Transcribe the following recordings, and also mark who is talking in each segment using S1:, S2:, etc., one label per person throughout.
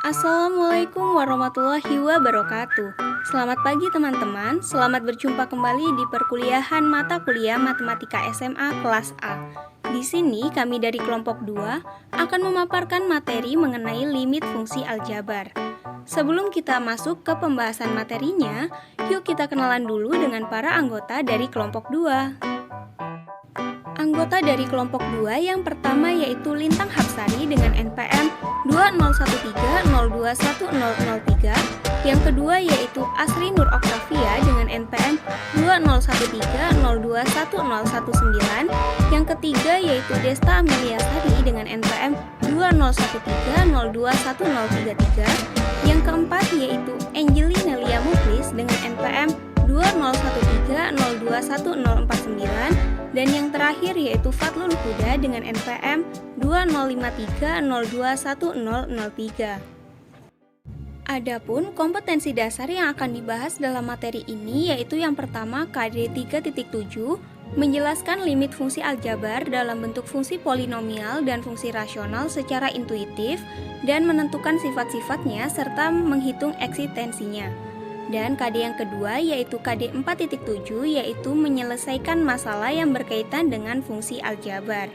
S1: Assalamualaikum warahmatullahi wabarakatuh. Selamat pagi teman-teman, selamat berjumpa kembali di perkuliahan mata kuliah Matematika SMA kelas A. Di sini kami dari kelompok 2 akan memaparkan materi mengenai limit fungsi aljabar. Sebelum kita masuk ke pembahasan materinya, yuk kita kenalan dulu dengan para anggota dari kelompok 2. Anggota dari kelompok 2 yang pertama yaitu Lintang Hapsari dengan NPM 2013021003. Yang kedua yaitu Asri Nur Oktavia dengan NPM 2013021019. Yang ketiga yaitu Desta Amelia Sari dengan NPM 2013021033. Yang keempat yaitu Angelina Nelia Muklis dengan NPM 2013021049. Dan yang terakhir yaitu Fatlul Huda dengan NPM 2053021003. Adapun kompetensi dasar yang akan dibahas dalam materi ini yaitu yang pertama KD 3.7 menjelaskan limit fungsi aljabar dalam bentuk fungsi polinomial dan fungsi rasional secara intuitif dan menentukan sifat-sifatnya serta menghitung eksistensinya. Dan KD yang kedua yaitu KD 4.7 yaitu menyelesaikan masalah yang berkaitan dengan fungsi aljabar.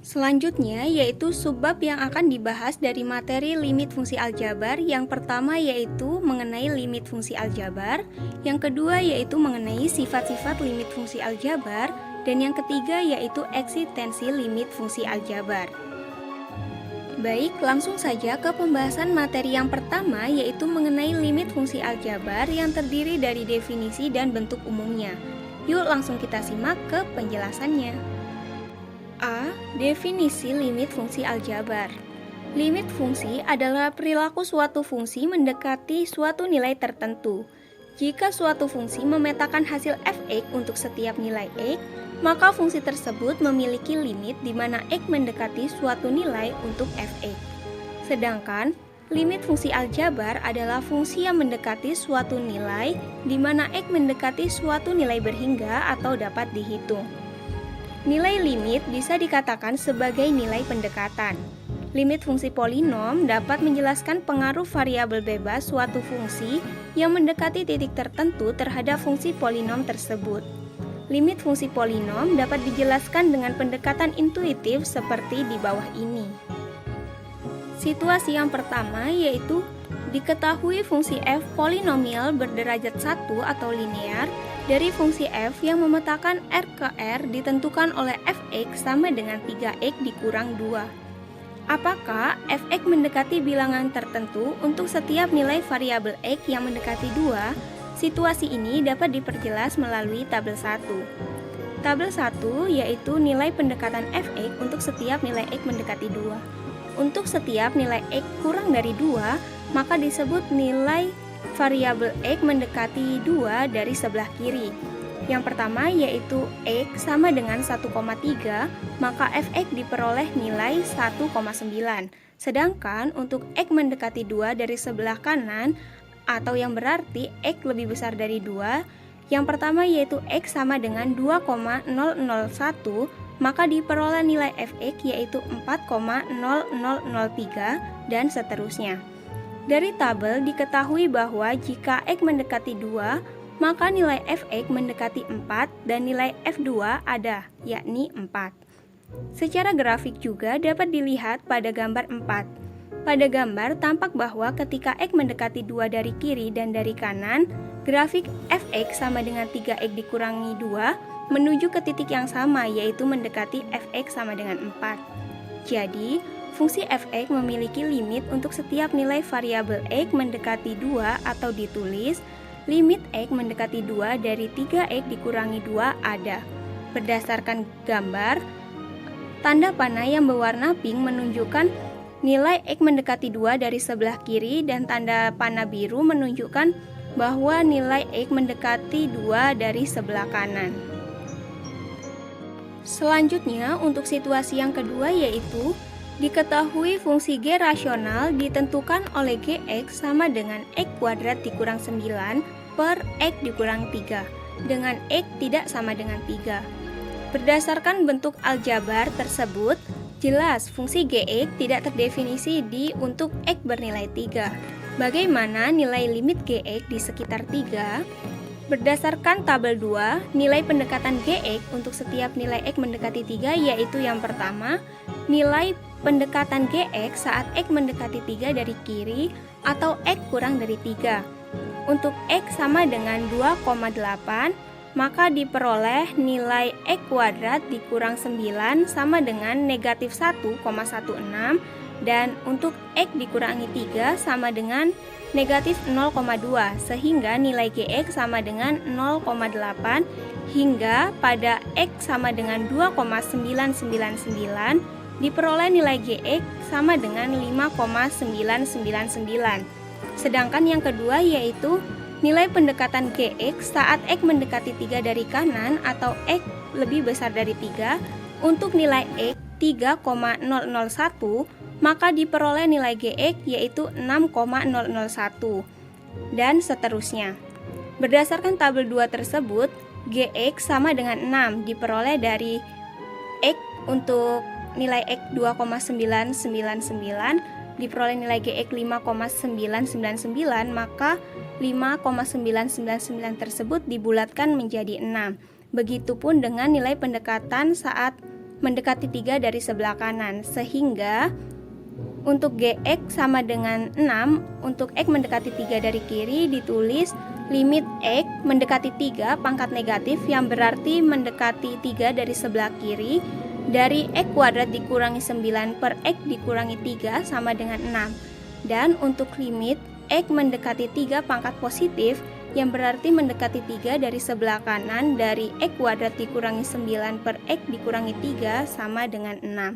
S1: Selanjutnya yaitu subbab yang akan dibahas dari materi limit fungsi aljabar. Yang pertama yaitu mengenai limit fungsi aljabar, yang kedua yaitu mengenai sifat-sifat limit fungsi aljabar, dan yang ketiga yaitu eksistensi limit fungsi aljabar. Baik, langsung saja ke pembahasan materi yang pertama yaitu mengenai limit fungsi aljabar yang terdiri dari definisi dan bentuk umumnya. Yuk langsung kita simak ke penjelasannya. A. Definisi limit fungsi aljabar. Limit fungsi adalah perilaku suatu fungsi mendekati suatu nilai tertentu. Jika suatu fungsi memetakan hasil f(x) untuk setiap nilai x, maka fungsi tersebut memiliki limit di mana x mendekati suatu nilai untuk f(x). Sedangkan, limit fungsi aljabar adalah fungsi yang mendekati suatu nilai di mana x mendekati suatu nilai berhingga atau dapat dihitung. Nilai limit bisa dikatakan sebagai nilai pendekatan. Limit fungsi polinom dapat menjelaskan pengaruh variabel bebas suatu fungsi yang mendekati titik tertentu terhadap fungsi polinom tersebut. Limit fungsi polinom dapat dijelaskan dengan pendekatan intuitif seperti di bawah ini. Situasi yang pertama yaitu diketahui fungsi f polinomial berderajat 1 atau linear dari fungsi f yang memetakan R ke R ditentukan oleh f(x) sama dengan 3x dikurang 2. Apakah f(x) mendekati bilangan tertentu untuk setiap nilai variabel x yang mendekati 2? Situasi ini dapat diperjelas melalui tabel 1. Tabel 1 yaitu nilai pendekatan f(x) untuk setiap nilai x mendekati 2. Untuk setiap nilai x kurang dari 2, maka disebut nilai variabel x mendekati 2 dari sebelah kiri. Yang pertama yaitu x sama dengan 1,3, maka f(x) diperoleh nilai 1,9. Sedangkan untuk x mendekati 2 dari sebelah kanan, atau yang berarti x lebih besar dari 2, yang pertama yaitu x sama dengan 2,001, maka diperoleh nilai f(x) yaitu 4,0003 dan seterusnya. Dari tabel diketahui bahwa jika x mendekati 2, maka nilai f(x) mendekati 4 dan nilai f2 ada, yakni 4. Secara grafik juga dapat dilihat pada gambar 4. Pada gambar tampak bahwa ketika x mendekati 2 dari kiri dan dari kanan, grafik f(x) sama dengan 3x dikurangi 2 menuju ke titik yang sama yaitu mendekati f(x) sama dengan 4. Jadi, fungsi f(x) memiliki limit untuk setiap nilai variabel x mendekati 2 atau ditulis limit x mendekati 2 dari 3x dikurangi 2 ada. Berdasarkan gambar, tanda panah yang berwarna pink menunjukkan nilai x mendekati 2 dari sebelah kiri dan tanda panah biru menunjukkan bahwa nilai x mendekati 2 dari sebelah kanan. Selanjutnya, untuk situasi yang kedua yaitu diketahui fungsi g rasional ditentukan oleh gx sama dengan x kuadrat dikurang 9 per x dikurang 3, dengan x tidak sama dengan 3. Berdasarkan bentuk aljabar tersebut, Jelas, fungsi Gx tidak terdefinisi untuk X bernilai 3. Bagaimana nilai limit Gx di sekitar 3? Berdasarkan tabel 2, nilai pendekatan Gx untuk setiap nilai X mendekati 3 yaitu yang pertama, nilai pendekatan Gx saat X mendekati 3 dari kiri atau X kurang dari 3. Untuk X sama dengan 2,8, maka diperoleh nilai X kuadrat dikurang 9 sama dengan negatif 1,16, dan untuk X dikurangi 3 sama dengan negatif 0,2, sehingga nilai Gx sama dengan 0,8 hingga pada X sama dengan 2,999 diperoleh nilai Gx sama dengan 5,999. Sedangkan yang kedua yaitu nilai pendekatan Gx saat X mendekati 3 dari kanan atau X lebih besar dari 3, untuk nilai X 3,001, maka diperoleh nilai Gx yaitu 6,001, dan seterusnya. Berdasarkan tabel 2 tersebut, Gx sama dengan 6 diperoleh dari X untuk nilai X 2,999, diperoleh nilai Gx 5,999, maka 5,999 tersebut dibulatkan menjadi 6. Begitupun dengan nilai pendekatan saat mendekati 3 dari sebelah kanan, sehingga untuk Gx sama dengan 6, untuk X mendekati 3 dari kiri ditulis limit X mendekati 3 pangkat negatif yang berarti mendekati 3 dari sebelah kiri dari X kuadrat dikurangi 9 per X dikurangi 3 sama dengan 6. Dan untuk limit X mendekati 3 pangkat positif yang berarti mendekati 3 dari sebelah kanan dari X kuadrat dikurangi 9 per X dikurangi 3 sama dengan 6.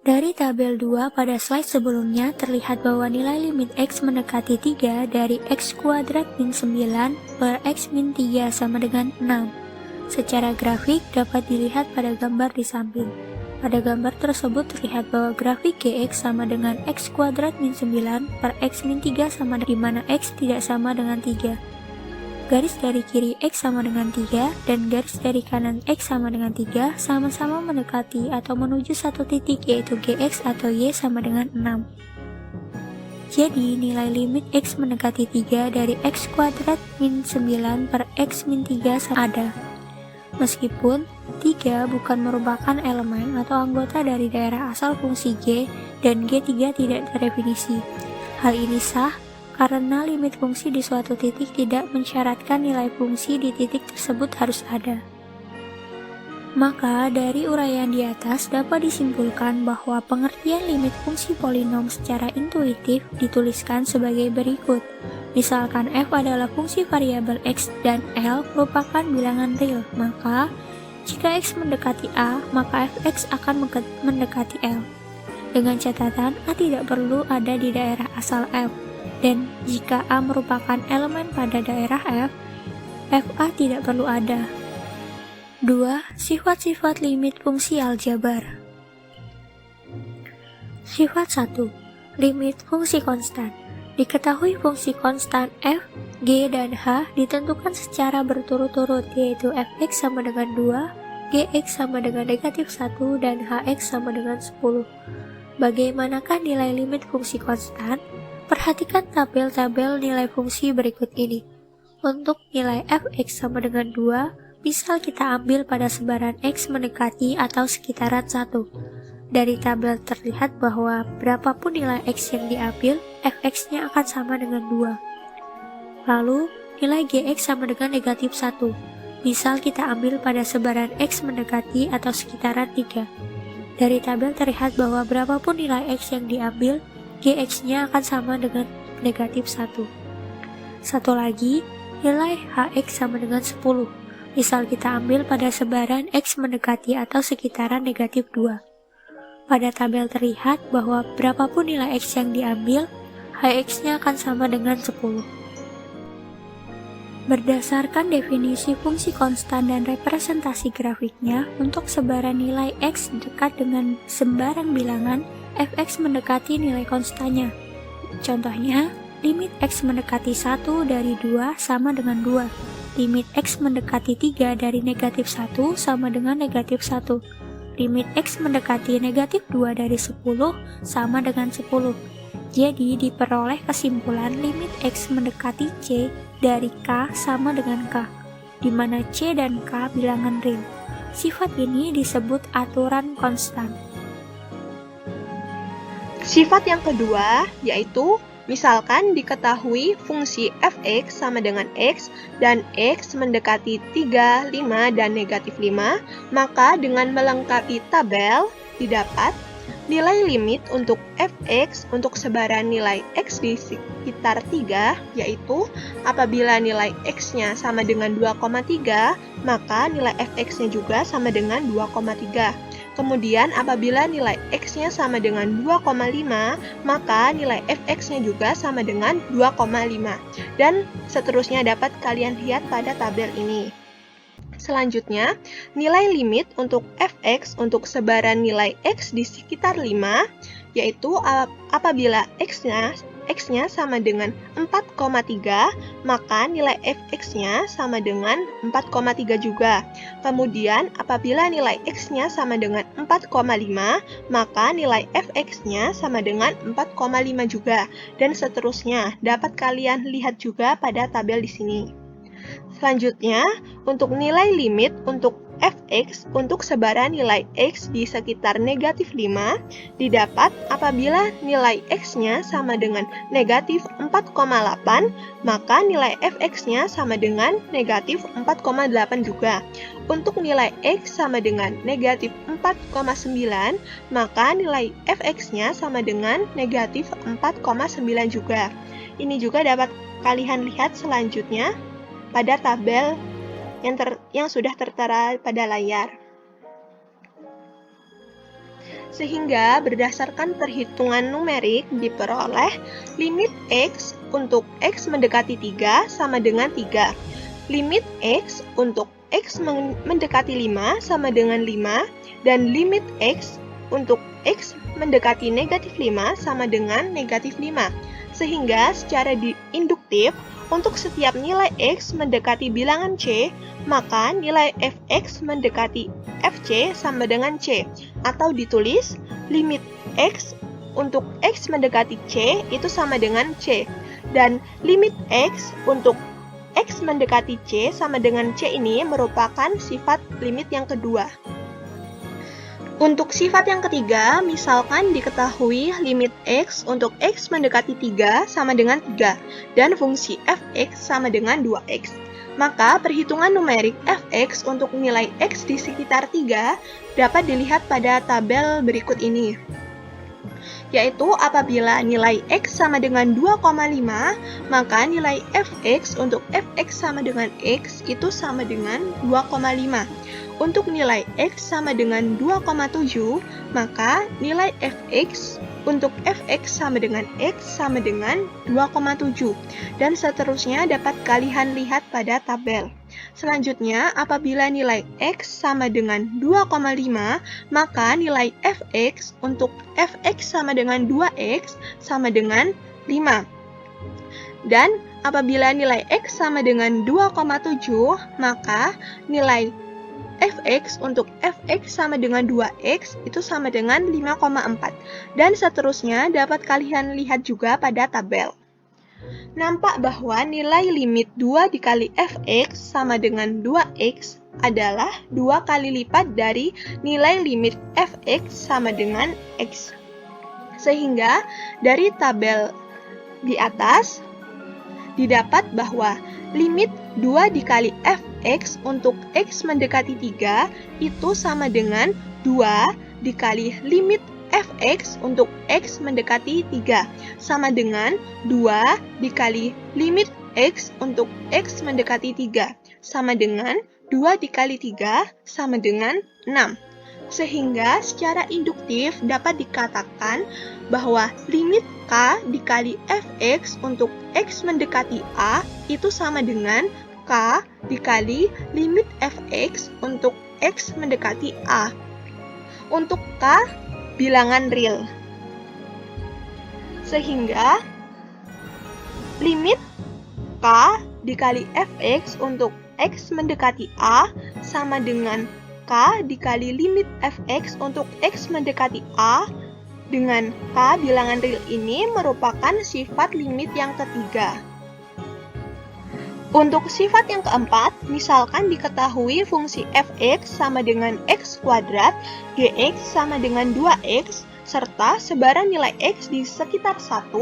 S2: Dari tabel 2 pada slide sebelumnya terlihat bahwa nilai limit X mendekati 3 dari X kuadrat min 9 per X min 3 sama dengan 6. Secara grafik dapat dilihat pada gambar di samping. Pada gambar tersebut terlihat bahwa grafik Gx sama dengan X kuadrat min 9 per X min 3 sama, di mana X tidak sama dengan 3. Garis dari kiri X sama dengan 3 dan garis dari kanan X sama dengan 3 sama-sama mendekati atau menuju satu titik yaitu Gx atau Y sama dengan 6. Jadi nilai limit X mendekati 3 dari X kuadrat min 9 per X min 3 sama ada. Meskipun 3 bukan merupakan elemen atau anggota dari daerah asal fungsi G dan G3 tidak terdefinisi. Hal ini sah karena limit fungsi di suatu titik tidak mensyaratkan nilai fungsi di titik tersebut harus ada. Maka dari uraian di atas dapat disimpulkan bahwa pengertian limit fungsi polinom secara intuitif dituliskan sebagai berikut. Misalkan f adalah fungsi variabel x dan L merupakan bilangan real, maka jika x mendekati A, maka fx akan mendekati L. Dengan catatan A tidak perlu ada di daerah asal f, dan jika A merupakan elemen pada daerah f, fa tidak perlu ada. 2. Sifat-sifat limit fungsi aljabar. Sifat 1. Limit fungsi konstan. Diketahui fungsi konstan f, g, dan h ditentukan secara berturut-turut, yaitu fx sama dengan 2, gx sama dengan negatif 1, dan hx sama dengan 10. Bagaimanakah nilai limit fungsi konstan? Perhatikan tabel-tabel nilai fungsi berikut ini. Untuk nilai fx sama dengan 2, misal kita ambil pada sebaran x mendekati atau sekitaran 1. Dari tabel terlihat bahwa berapapun nilai x yang diambil, fx-nya akan sama dengan 2. Lalu, nilai gx sama dengan negatif 1. Misal kita ambil pada sebaran x mendekati atau sekitaran 3. Dari tabel terlihat bahwa berapapun nilai x yang diambil, gx-nya akan sama dengan negatif 1. Satu lagi, nilai hx sama dengan 10. Misal kita ambil pada sebaran x mendekati atau sekitaran negatif 2. Pada tabel terlihat bahwa berapapun nilai x yang diambil, hx-nya akan sama dengan 10. Berdasarkan definisi fungsi konstan dan representasi grafiknya, untuk sebaran nilai x dekat dengan sembarang bilangan, fx mendekati nilai konstannya. Contohnya, limit x mendekati 1 dari 2 sama dengan 2. Limit x mendekati 3 dari negatif 1 sama dengan negatif 1. limit X mendekati negatif 2 dari 10 sama dengan 10. Jadi diperoleh kesimpulan limit X mendekati C dari K sama dengan K, di mana C dan K bilangan real. Sifat ini disebut aturan konstan.
S3: Sifat yang kedua yaitu misalkan diketahui fungsi fx sama dengan x dan x mendekati 3, 5, dan negatif 5, maka dengan melengkapi tabel didapat nilai limit untuk fx untuk sebaran nilai x di sekitar 3, yaitu apabila nilai x-nya sama dengan 2,3, maka nilai fx-nya juga sama dengan 2,3. Kemudian apabila nilai x-nya sama dengan 2,5, maka nilai fx-nya juga sama dengan 2,5. Dan seterusnya dapat kalian lihat pada tabel ini. Selanjutnya, nilai limit untuk fx untuk sebaran nilai x di sekitar 5, yaitu apabila x-nya sama dengan 4,3, maka nilai fx-nya sama dengan 4,3 juga. Kemudian, apabila nilai x-nya sama dengan 4,5, maka nilai fx-nya sama dengan 4,5 juga. Dan seterusnya, dapat kalian lihat juga pada tabel di sini. Selanjutnya, untuk nilai limit untuk fx untuk sebaran nilai x di sekitar negatif 5 didapat apabila nilai x-nya sama dengan negatif 4,8, maka nilai fx-nya sama dengan negatif 4,8 juga. Untuk nilai x sama dengan negatif 4,9, maka nilai fx-nya sama dengan negatif 4,9 juga. Ini juga dapat kalian lihat selanjutnya pada tabel yang sudah tertera pada layar. Sehingga berdasarkan perhitungan numerik diperoleh limit x untuk x mendekati 3 sama dengan 3. Limit x untuk x mendekati 5 sama dengan 5, dan limit x untuk x mendekati negatif 5 sama dengan negatif 5. Sehingga secara induktif, untuk setiap nilai x mendekati bilangan C, maka nilai fx mendekati fc sama dengan C. Atau ditulis, limit x untuk x mendekati C itu sama dengan C. Dan limit x untuk x mendekati C sama dengan C ini merupakan sifat limit yang kedua. Untuk sifat yang ketiga, misalkan diketahui limit x untuk x mendekati 3 sama dengan 3, dan fungsi fx sama dengan 2x. Maka perhitungan numerik fx untuk nilai x di sekitar 3 dapat dilihat pada tabel berikut ini. Yaitu apabila nilai x sama dengan 2,5, maka nilai fx untuk fx sama dengan x itu sama dengan 2,5. Untuk nilai x sama dengan 2,7, maka nilai fx untuk fx sama dengan x sama dengan 2,7. Dan seterusnya dapat kalian lihat pada tabel. Selanjutnya, apabila nilai x sama dengan 2,5, maka nilai fx untuk fx sama dengan 2x sama dengan 5. Dan apabila nilai x sama dengan 2,7, maka nilai fx untuk fx sama dengan 2x itu sama dengan 5,4. Dan seterusnya dapat kalian lihat juga pada tabel. Nampak bahwa nilai limit 2 dikali fx sama dengan 2x adalah 2 kali lipat dari nilai limit fx sama dengan x. Sehingga dari tabel di atas didapat bahwa limit 2 dikali fx untuk x mendekati 3 itu sama dengan 2 dikali limit fx untuk x mendekati 3 sama dengan 2 dikali limit x untuk x mendekati 3 sama dengan 2 dikali 3 sama dengan 6. Sehingga secara induktif dapat dikatakan bahwa limit k dikali fx untuk x mendekati a itu sama dengan k dikali limit fx untuk x mendekati a. Untuk k bilangan real. Sehingga limit k dikali fx untuk x mendekati a sama dengan K dikali limit fx untuk x mendekati A dengan K bilangan real ini merupakan sifat limit yang ketiga. Untuk sifat yang keempat, misalkan diketahui fungsi fx sama dengan x kuadrat, gx sama dengan 2x, serta sebaran nilai x di sekitar 1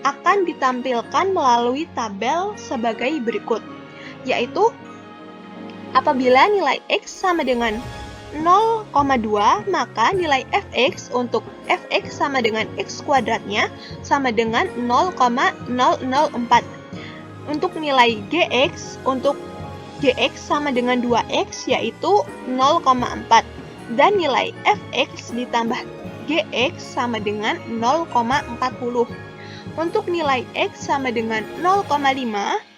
S3: akan ditampilkan melalui tabel sebagai berikut, yaitu apabila nilai x sama dengan 0,2, maka nilai fx untuk fx sama dengan x kuadratnya sama dengan 0,004. Untuk nilai gx untuk gx sama dengan 2x yaitu 0,4 dan nilai fx ditambah gx sama dengan 0,40. Untuk nilai x sama dengan 0,5,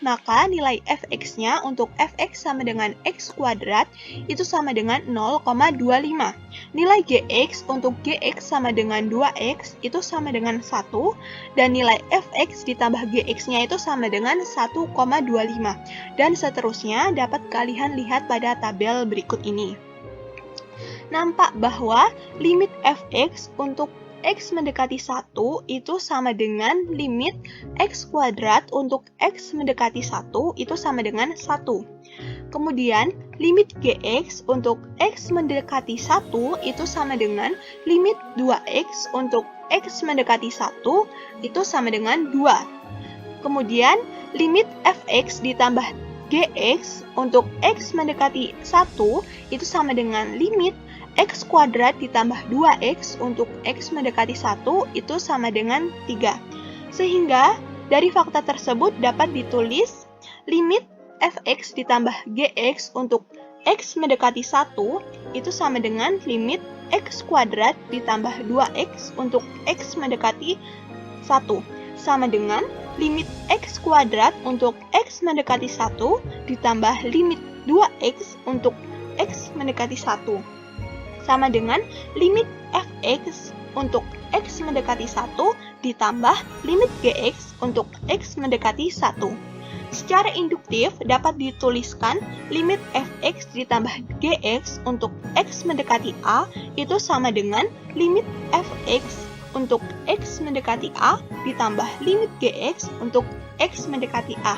S3: maka nilai fx-nya untuk fx sama dengan x kuadrat itu sama dengan 0,25. Nilai gx untuk gx sama dengan 2x itu sama dengan 1, dan nilai fx ditambah gx-nya itu sama dengan 1,25. Dan seterusnya dapat kalian lihat pada tabel berikut ini. Nampak bahwa limit fx untuk x mendekati 1 itu sama dengan limit x kuadrat untuk x mendekati 1 itu sama dengan 1. Kemudian, limit gx untuk x mendekati 1 itu sama dengan limit 2x untuk x mendekati 1 itu sama dengan 2. Kemudian, limit fx ditambah gx untuk x mendekati 1 itu sama dengan limit x kuadrat ditambah 2x untuk x mendekati 1 itu sama dengan 3. Sehingga dari fakta tersebut dapat ditulis limit fx ditambah gx untuk x mendekati 1 itu sama dengan limit x kuadrat ditambah 2x untuk x mendekati 1 sama dengan limit x kuadrat untuk x mendekati 1 ditambah limit 2x untuk x mendekati 1 sama dengan limit fx untuk x mendekati 1 ditambah limit gx untuk x mendekati 1. Secara induktif dapat dituliskan limit fx ditambah gx untuk x mendekati a itu sama dengan limit fx untuk x mendekati a ditambah limit gx untuk x mendekati a.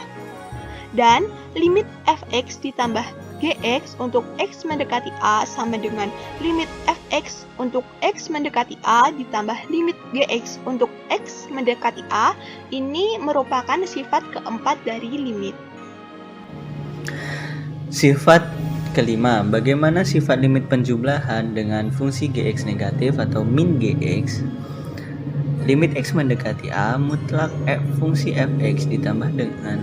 S3: Dan limit fx ditambah gx untuk x mendekati a sama dengan limit fx untuk x mendekati a ditambah limit gx untuk x mendekati a. Ini merupakan sifat keempat dari limit.
S4: Sifat kelima, bagaimana sifat limit penjumlahan dengan fungsi gx negatif atau min gx? Limit x mendekati a mutlak fungsi fx ditambah dengan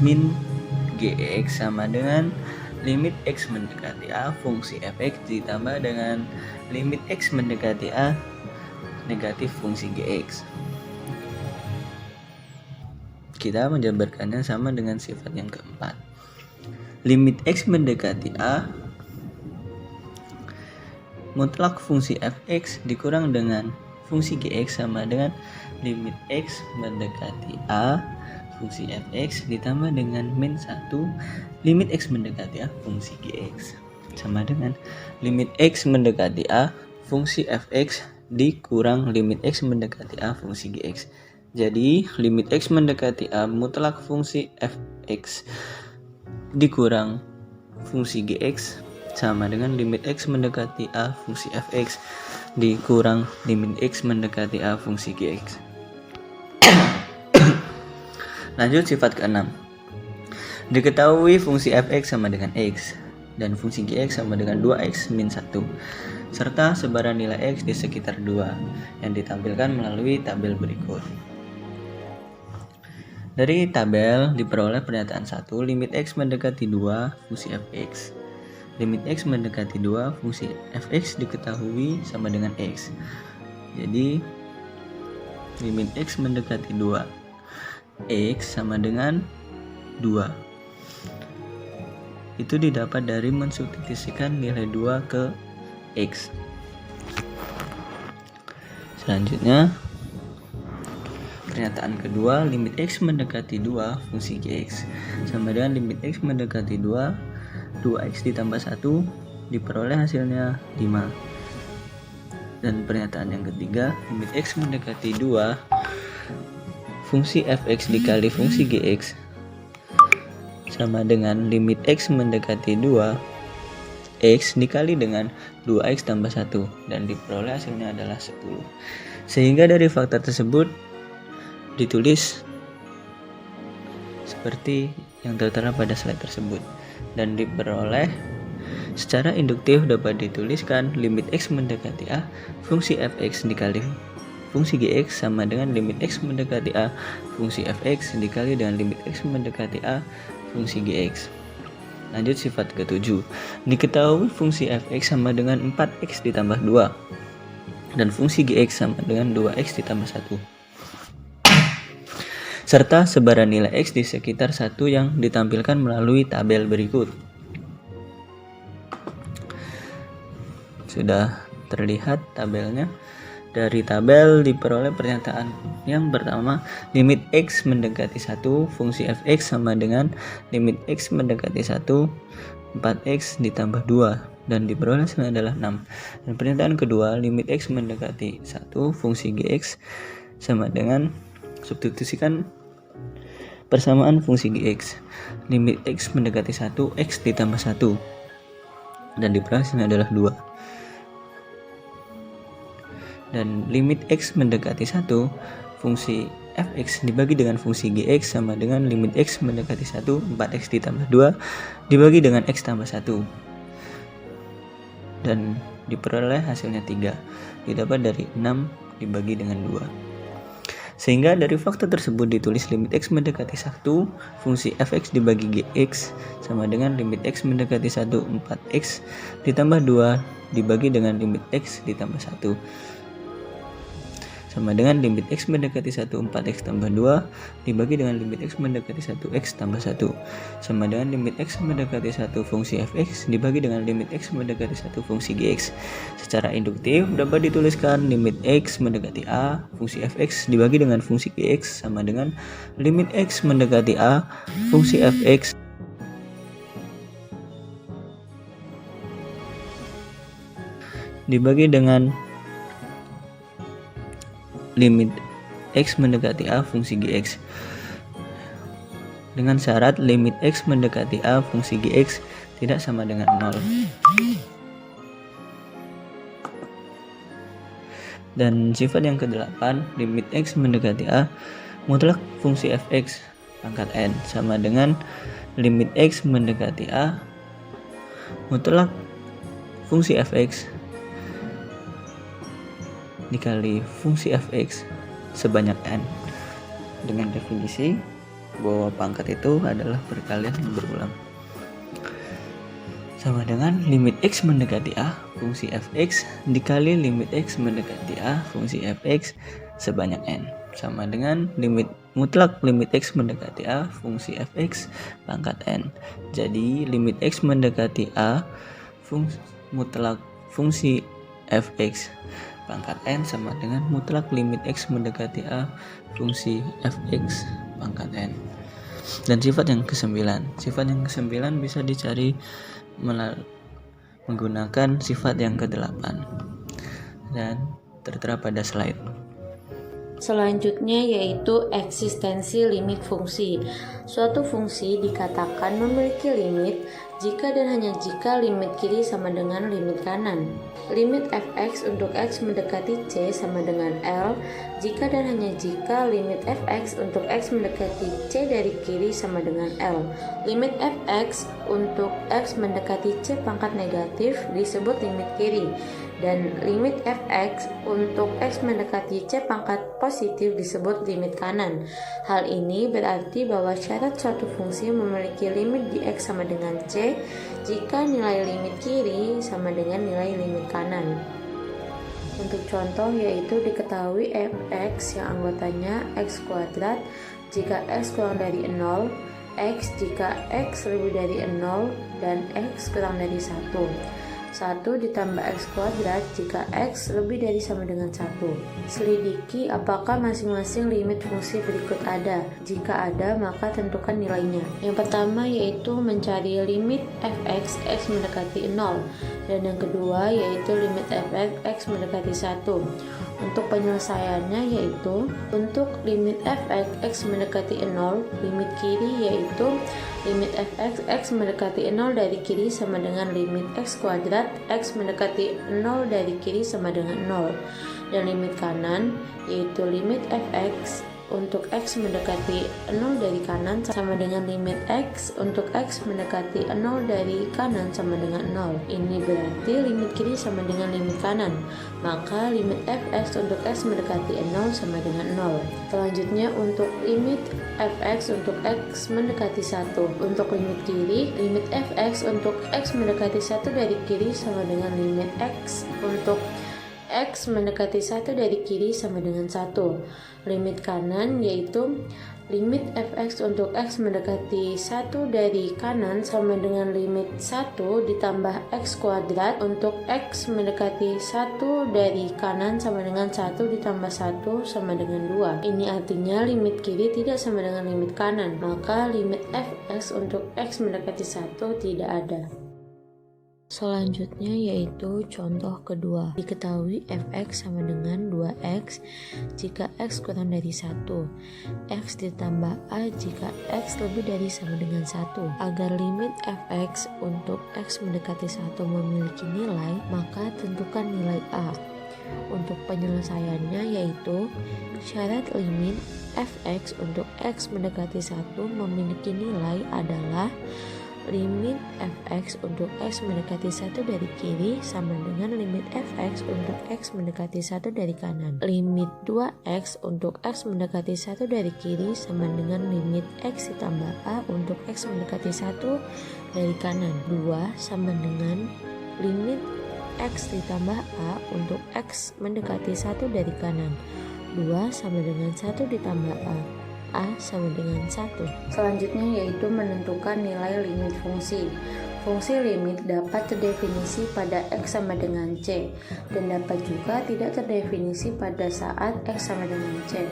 S4: min gx sama dengan limit x mendekati a fungsi fx ditambah dengan limit x mendekati a negatif fungsi gx. Kita menjabarkannya sama dengan sifat yang keempat. Limit x mendekati a mutlak fungsi fx dikurang dengan fungsi gx sama dengan limit x mendekati a fungsi fx ditambah dengan min 1 limit x mendekati a fungsi gx sama dengan limit x mendekati a fungsi fx dikurang limit x mendekati a fungsi gx. Jadi limit x mendekati a mutlak fungsi fx dikurang fungsi gx sama dengan limit x mendekati a fungsi fx dikurang limit x mendekati a fungsi gx. Lanjut sifat ke-6. Diketahui fungsi fx sama dengan x dan fungsi gx sama dengan 2x min 1 serta sebaran nilai x di sekitar 2 yang ditampilkan melalui tabel berikut. Dari tabel diperoleh pernyataan 1, limit x mendekati 2 fungsi fx. Limit x mendekati 2 fungsi fx diketahui sama dengan x. Jadi limit x mendekati 2 x sama dengan 2. Itu didapat dari mensubstitusikan nilai 2 ke x. Selanjutnya pernyataan kedua, limit x mendekati 2 fungsi gx sama dengan limit x mendekati 2 2x ditambah 1 diperoleh hasilnya 5. Dan pernyataan yang ketiga, limit x mendekati 2 fungsi fx dikali fungsi gx sama dengan limit x mendekati 2 x dikali dengan 2x tambah 1, dan diperoleh hasilnya adalah 10. Sehingga dari fakta tersebut ditulis seperti yang tertera pada slide tersebut, dan diperoleh secara induktif dapat dituliskan limit x mendekati a fungsi fx dikali fungsi gx sama dengan limit x mendekati a fungsi fx dikali dengan limit x mendekati a fungsi gx. Lanjut sifat ke-7. Diketahui fungsi fx sama dengan 4x ditambah 2 dan fungsi gx sama dengan 2x ditambah 1. Serta sebaran nilai x di sekitar 1 yang ditampilkan melalui tabel berikut. Sudah terlihat tabelnya. Dari tabel diperoleh pernyataan yang pertama, limit x mendekati 1 fungsi fx sama dengan limit x mendekati 1 4x ditambah 2, dan diperoleh hasilnya adalah 6. Dan pernyataan kedua, limit x mendekati 1 fungsi gx sama dengan, substitusikan persamaan fungsi gx, limit x mendekati 1 x ditambah 1, dan diperoleh hasilnya adalah 2. Dan limit x mendekati 1 fungsi fx dibagi dengan fungsi gx sama dengan limit x mendekati 1 4x ditambah 2 dibagi dengan x tambah 1, dan diperoleh hasilnya 3, didapat dari 6 dibagi dengan 2. Sehingga dari fakta tersebut ditulis limit x mendekati 1 fungsi fx dibagi gx sama dengan limit x mendekati 1 4x ditambah 2 dibagi dengan limit x ditambah 1 sama dengan limit x mendekati 1 4x tambah 2 dibagi dengan limit x mendekati 1x tambah 1 sama dengan limit x mendekati 1 fungsi fx dibagi dengan limit x mendekati 1 fungsi gx. Secara induktif dapat dituliskan limit x mendekati a fungsi fx dibagi dengan fungsi gx sama dengan limit x mendekati a fungsi fx dibagi dengan limit x mendekati a fungsi gx, dengan syarat limit x mendekati a fungsi gx tidak sama dengan 0. Dan sifat yang ke-8, limit x mendekati a mutlak fungsi fx pangkat n sama dengan limit x mendekati a mutlak fungsi fx dikali fungsi fx sebanyak n, dengan definisi bahwa pangkat itu adalah perkalian yang berulang, sama dengan limit x mendekati a fungsi fx dikali limit x mendekati a fungsi fx sebanyak n, sama dengan limit mutlak limit x mendekati a fungsi fx pangkat n. Jadi limit x mendekati a mutlak fungsi fx pangkat n sama dengan mutlak limit x mendekati a fungsi fx pangkat n. Dan sifat yang ke-9 bisa dicari menggunakan sifat yang ke-8 dan tertera pada slide.
S2: Selanjutnya yaitu eksistensi limit fungsi. Suatu fungsi dikatakan memiliki limit jika dan hanya jika limit kiri sama dengan limit kanan. Limit fx untuk x mendekati c sama dengan L jika dan hanya jika limit fx untuk x mendekati c dari kiri sama dengan L. Limit fx untuk x mendekati c pangkat negatif disebut limit kiri, dan limit fx untuk x mendekati c pangkat positif disebut limit kanan. Hal ini berarti bahwa syarat suatu fungsi memiliki limit di x sama dengan c jika nilai limit kiri sama dengan nilai limit kanan. Untuk contoh yaitu diketahui fx yang anggotanya x kuadrat jika x kurang dari 0, x jika x lebih dari 0, dan x kurang dari 1. 1 ditambah x kuadrat jika x lebih dari sama dengan 1. Selidiki apakah masing-masing limit fungsi berikut ada. Jika ada, maka tentukan nilainya. Yang pertama yaitu mencari limit fx x mendekati 0.
S5: Dan yang kedua yaitu limit f(x) mendekati 1. Untuk penyelesaiannya yaitu untuk limit f(x) mendekati 0, limit kiri yaitu limit f(x) mendekati 0 dari kiri sama dengan limit x kuadrat x mendekati 0 dari kiri sama dengan 0. Dan limit kanan yaitu limit f(x) untuk x mendekati 0 dari kanan sama dengan limit x untuk x mendekati 0 dari kanan sama dengan 0. Ini berarti limit kiri sama dengan limit kanan. Maka limit fx untuk x mendekati 0 sama dengan 0. Selanjutnya untuk limit fx untuk x mendekati 1. Untuk limit kiri, limit fx untuk x mendekati 1 dari kiri sama dengan limit x untuk x mendekati 1 dari kiri sama dengan 1. Limit kanan yaitu limit fx untuk x mendekati 1 dari kanan sama dengan limit 1 ditambah x kuadrat untuk x mendekati 1 dari kanan sama dengan 1 ditambah 1 sama dengan 2. Ini artinya limit kiri tidak sama dengan limit kanan, maka limit fx untuk x mendekati 1 tidak ada. Selanjutnya yaitu contoh kedua. Diketahui fx sama dengan 2x jika x kurang dari 1, x ditambah a jika x lebih dari sama dengan 1. Agar limit fx untuk x mendekati 1 memiliki nilai, maka tentukan nilai a. Untuk penyelesaiannya yaitu syarat limit fx untuk x mendekati 1 memiliki nilai adalah limit fx untuk x mendekati 1 dari kiri sama dengan limit fx untuk x mendekati 1 dari kanan. Limit 2x untuk x mendekati 1 dari kiri sama dengan limit x ditambah a untuk x mendekati 1 dari kanan. 2 sama dengan limit x ditambah a untuk x mendekati 1 dari kanan. 2 sama dengan 1 ditambah a sama dengan 1. Selanjutnya yaitu menentukan nilai limit fungsi. Fungsi limit dapat terdefinisi pada x sama dengan c dan dapat juga tidak terdefinisi pada saat x sama dengan c.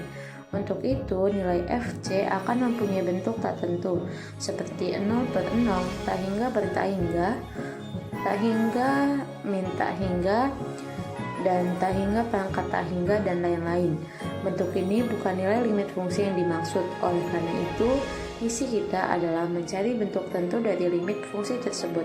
S5: Untuk itu, nilai fc akan mempunyai bentuk tak tentu seperti 0 per 0, tak hingga per tak hingga, tak hingga min tak hingga, dan tak hingga perangkat tak hingga, dan lain-lain. Bentuk ini bukan nilai limit fungsi yang dimaksud. Oleh karena itu, misi kita adalah mencari bentuk tentu dari limit fungsi tersebut.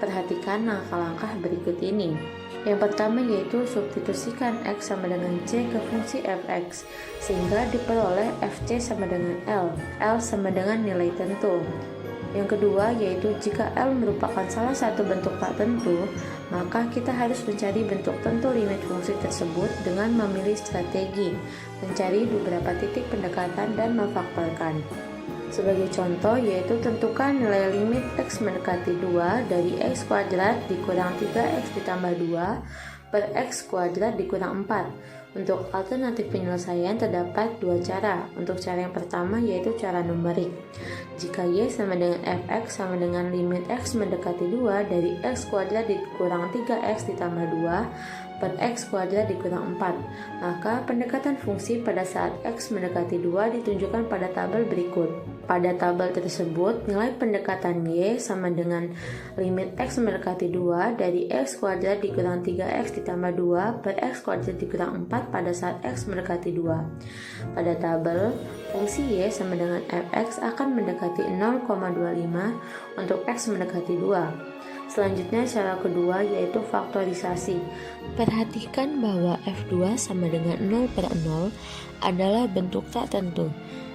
S5: Perhatikan langkah-langkah berikut ini. Yang pertama yaitu substitusikan x sama dengan c ke fungsi fx, sehingga diperoleh fc sama dengan L sama dengan nilai tentu. Yang kedua yaitu jika L merupakan salah satu bentuk tak tentu, maka kita harus mencari bentuk tentu limit fungsi tersebut dengan memilih strategi, mencari beberapa titik pendekatan dan memfaktorkan. Sebagai contoh yaitu tentukan nilai limit x mendekati 2 dari x kuadrat dikurang 3x ditambah 2 per x kuadrat dikurang 4. Untuk alternatif penyelesaian terdapat dua cara. Untuk cara yang pertama yaitu cara numerik. Jika y sama dengan fx sama dengan limit x mendekati 2 dari x kuadrat dikurang 3x ditambah 2 per x kuadrat dikurang 4, maka pendekatan fungsi pada saat x mendekati 2 ditunjukkan pada tabel berikut. Pada tabel tersebut, nilai pendekatan y sama dengan limit x mendekati 2 dari x kuadrat dikurang 3x ditambah 2 per x kuadrat dikurang 4 pada saat x mendekati 2. Pada tabel, fungsi y sama dengan fx akan mendekati 0,25 untuk x mendekati 2. Selanjutnya cara kedua yaitu faktorisasi. Perhatikan bahwa f2 sama dengan 0 per 0 adalah bentuk tak tentu,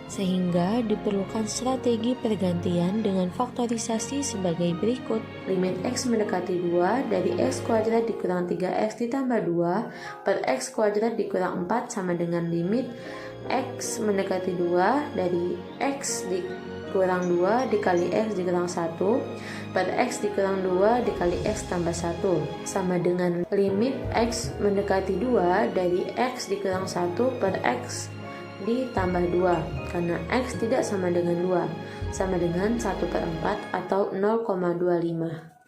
S5: sehingga diperlukan strategi pergantian dengan faktorisasi sebagai berikut. Limit x mendekati 2 dari x kuadrat dikurang 3x ditambah 2 per x kuadrat dikurang 4 sama dengan limit x mendekati 2 dari x dikurang 2 dikali x dikurang 1 per x dikurang 2 dikali x tambah 1 sama dengan limit x mendekati 2 dari x dikurang 1 per x ditambah 2 karena x tidak sama dengan 2 sama dengan 1 per 4 atau 0,25.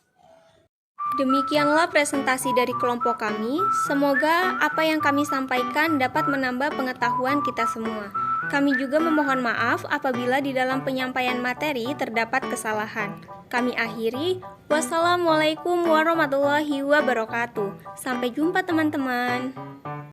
S1: Demikianlah presentasi dari kelompok kami. Semoga apa yang kami sampaikan dapat menambah pengetahuan kita semua. Kami juga memohon maaf apabila di dalam penyampaian materi terdapat kesalahan. Kami akhiri, wassalamualaikum warahmatullahi wabarakatuh. Sampai jumpa teman-teman.